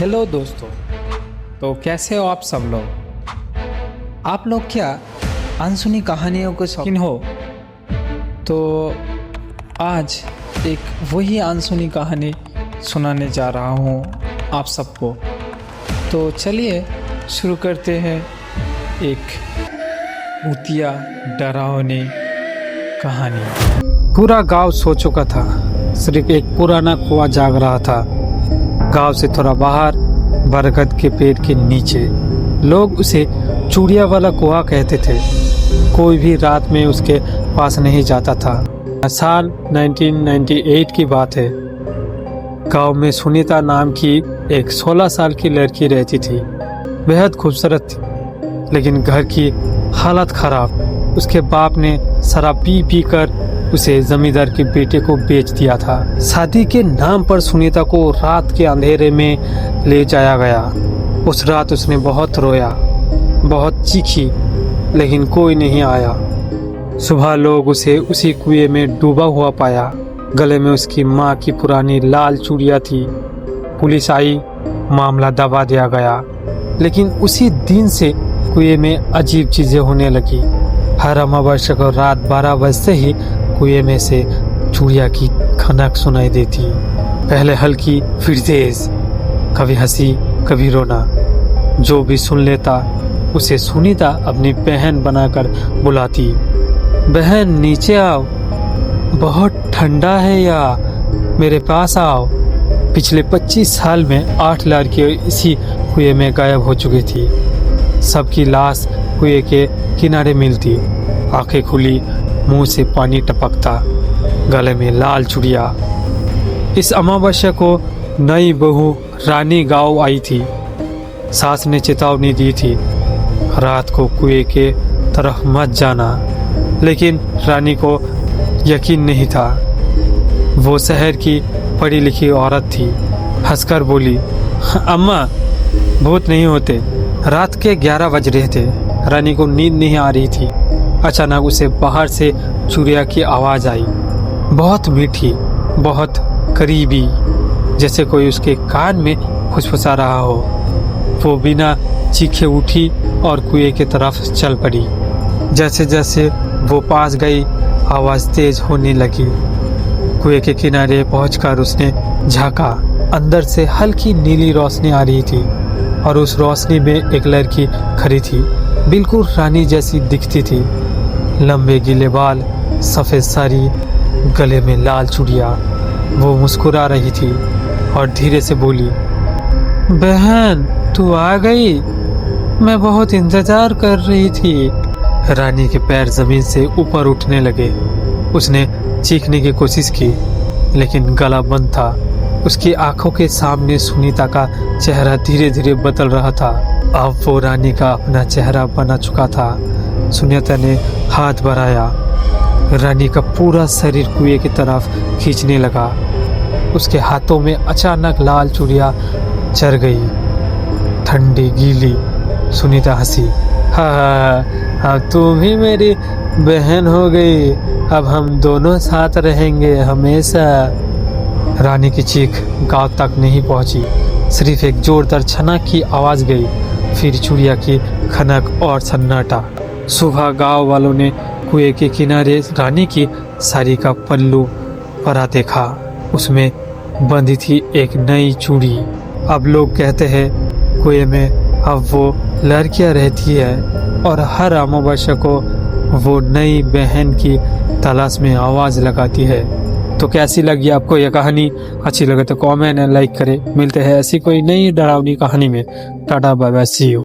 Hello दोस्तों, तो कैसे हो आप सब लोग। आप लोग क्या अनसुनी कहानियों के शौकीन हो? तो आज एक वही अनसुनी कहानी सुनाने जा रहा हूँ आप सबको। तो चलिए शुरू करते हैं एक भूतिया डरावनी कहानी। पूरा गांव सो चुका था, सिर्फ एक पुराना कुआं जाग रहा था। गांव से थोड़ा बाहर बरगद के पेड़ के नीचे लोग उसे चूड़िया वाला कुआं कहते थे। कोई भी रात में उसके पास नहीं जाता था। साल 1998 की बात है। गांव में सुनीता नाम की एक 16 साल की लड़की रहती थी। बेहद खूबसूरत थी, लेकिन घर की हालत खराब। उसके बाप ने शराब पी कर उसे जमींदार के बेटे को बेच दिया था। शादी के नाम पर सुनीता को रात के अंधेरे में ले जाया गया। उस रात उसने बहुत रोया, बहुत चीखी, लेकिन कोई नहीं आया। सुबह लोग उसे उसी कुएं में डूबा हुआ पाया। गले में उसकी माँ की पुरानी लाल चूड़ियाँ थी। पुलिस आई, मामला दबा दिया गया। लेकिन उसी दिन से कुएं में अजीब चीजें होने लगी। हर अमावस्या को रात 12 बजते ही कुएं में से चूड़िया की खनक सुनाई देती। पहले हल्की, फिर तेज, कभी हंसी कभी रोना। जो भी सुन लेता उसे सुनीता अपनी बहन बनाकर बुलाती। बहन नीचे आओ, बहुत ठंडा है या मेरे पास आओ। पिछले 25 साल में 8 लड़कियां इसी कुएं में गायब हो चुकी थी। सबकी लाश कुएं के किनारे मिलती, आंखें खुली, मुंह से पानी टपकता, गले में लाल चूड़िया। इस अमावस्या को नई बहू रानी गांव आई थी। सास ने चेतावनी दी थी, रात को कुएं के तरफ मत जाना। लेकिन रानी को यकीन नहीं था। वो शहर की पढ़ी लिखी औरत थी। हंसकर बोली, अम्मा, भूत नहीं होते। रात के 11 बज रहे थे। रानी को नींद नहीं आ रही थी। अचानक उसे बाहर से चूड़िया की आवाज़ आई, बहुत मीठी, बहुत करीबी, जैसे कोई उसके कान में फुसफुसा रहा हो। वो बिना चीखे उठी और कुएं की तरफ चल पड़ी। जैसे जैसे वो पास गई, आवाज़ तेज होने लगी। कुएं के किनारे पहुंचकर उसने झांका। अंदर से हल्की नीली रोशनी आ रही थी और उस रोशनी में एक लड़की खड़ी थी, बिल्कुल रानी जैसी दिखती थी। लंबे गीले बाल, सफ़ेद साड़ी, गले में लाल चूड़िया। वो मुस्कुरा रही थी और धीरे से बोली, बहन तू आ गई, मैं बहुत इंतजार कर रही थी। रानी के पैर जमीन से ऊपर उठने लगे। उसने चीखने की कोशिश की, लेकिन गला बंद था। उसकी आंखों के सामने सुनीता का चेहरा धीरे धीरे बदल रहा था। अब वो रानी का अपना चेहरा बना चुका था। सुनीता ने हाथ बढ़ाया। रानी का पूरा शरीर कुएं की तरफ खींचने लगा। उसके हाथों में अचानक लाल चूड़िया चढ़ गई, ठंडी गीली। सुनीता हंसी, हाँ, तुम ही मेरी बहन हो गई। अब हम दोनों साथ रहेंगे हमेशा। रानी की चीख गांव तक नहीं पहुंची। सिर्फ एक जोरदार छनक की आवाज गई, फिर चूड़िया की खनक और सन्नाटा। सुबह गांव वालों ने कुएं के किनारे रानी की साड़ी का पल्लू परा देखा। उसमें बंधी थी एक नई चूड़ी। अब लोग कहते हैं कुएं में अब वो लड़कियां रहती है और हर अमावस्या को वो नई बहन की तलाश में आवाज लगाती है। तो कैसी लगी आपको यह कहानी? अच्छी लगे तो कमेंट एंड लाइक करें। मिलते हैं ऐसी कोई नई डरावनी कहानी में। Tata bye bye, see you.